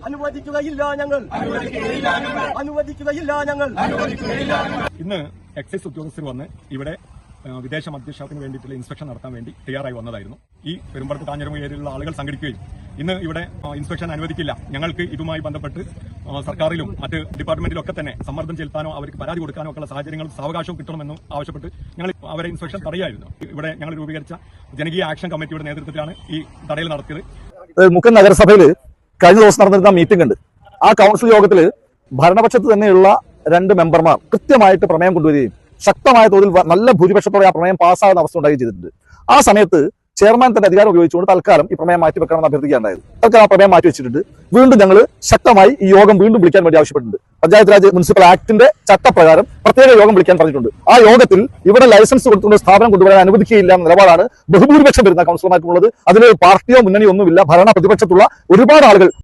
അനുവദിക്കുകയില്ല ഞങ്ങൾ. ഇന്ന് എക്സൈസ് ഉദ്യോഗസ്ഥർ വന്ന് ഇവിടെ വിദേശ മദ്യഷാപ്പിന് വേണ്ടിയിട്ടുള്ള ഇൻസ്പെക്ഷൻ നടത്താൻ വേണ്ടി തയ്യാറായി വന്നതായിരുന്നു. ഈ പെരുമ്പടത്ത് കാഞ്ഞിരമ ഏരിയയിലുള്ള ആളുകൾ സംഘടിക്കുകയും ഇന്ന് ഇവിടെ ഇൻസ്പെക്ഷൻ അനുവദിക്കില്ല, ഞങ്ങൾക്ക് ഇതുമായി ബന്ധപ്പെട്ട് സർക്കാരിലും മറ്റ് ഡിപ്പാർട്ട്മെന്റിലൊക്കെ തന്നെ സമ്മർദ്ദം ചെലുത്താനോ അവർക്ക് പരാതി കൊടുക്കാനോ ഒക്കെ ഉള്ള സാഹചര്യങ്ങളും സാവകാശവും കിട്ടണമെന്നും ആവശ്യപ്പെട്ട് ഞങ്ങൾ അവരെ ഇൻസ്പെക്ഷൻ തടയായിരുന്നു. ഇവിടെ ഞങ്ങൾ രൂപീകരിച്ച ജനകീയ ആക്ഷൻ കമ്മിറ്റിയുടെ നേതൃത്വത്തിലാണ് ഈ തടയൽ നടത്തിയത്. മുക്കം നഗരസഭയിൽ കഴിഞ്ഞ ദിവസം നടന്നിരുന്ന മീറ്റിംഗ് ഉണ്ട്. ആ കൗൺസിൽ യോഗത്തിൽ ഭരണപക്ഷത്ത് തന്നെയുള്ള 2 മെമ്പർമാർ കൃത്യമായിട്ട് പ്രമേയം കൊണ്ടുവരികയും ശക്തമായ തോതിൽ നല്ല ഭൂരിപക്ഷത്തോടെ ആ പ്രമേയം പാസ്സാകുന്ന അവസ്ഥ ഉണ്ടാവുകയും ചെയ്തിട്ടുണ്ട്. ആ സമയത്ത് ചെയർമാൻ തന്റെ അധികാരം ഉപയോഗിച്ചുകൊണ്ട് തൽക്കാലം ഈ പ്രമേയം മാറ്റിവെക്കണമെന്ന് അഭ്യർത്ഥിക്കുകയുണ്ടായത്. തൽക്കാലം ആ പ്രമേയം മാറ്റിവെച്ചിട്ടുണ്ട്. വീണ്ടും ഞങ്ങൾ ശക്തമായി ഈ യോഗം വീണ്ടും വിളിക്കാൻ വേണ്ടി ആവശ്യപ്പെട്ടിട്ടുണ്ട്. പഞ്ചായത്ത് രാജ് മുനിസിപ്പൽ ആക്ടിന്റെ ചട്ടപ്രകാരം പ്രത്യേക യോഗം വിളിക്കാൻ പറഞ്ഞിട്ടുണ്ട്. ആ യോഗത്തിൽ ഇവിടെ ലൈസൻസ് കൊടുത്തുകൊണ്ട് സ്ഥാപനം കൊണ്ടുവരാൻ അനുവദിക്കുകയില്ല എന്ന നിലപാടാണ് ബഹുഭൂരിപക്ഷം വരുന്ന കൗൺസിലർമാർക്കുള്ളത്. അതിൽ പാർട്ടിയോ മുന്നണിയോ ഒന്നുമില്ല. ഭരണ പ്രതിപക്ഷത്തുള്ള ഒരുപാട് ആളുകൾ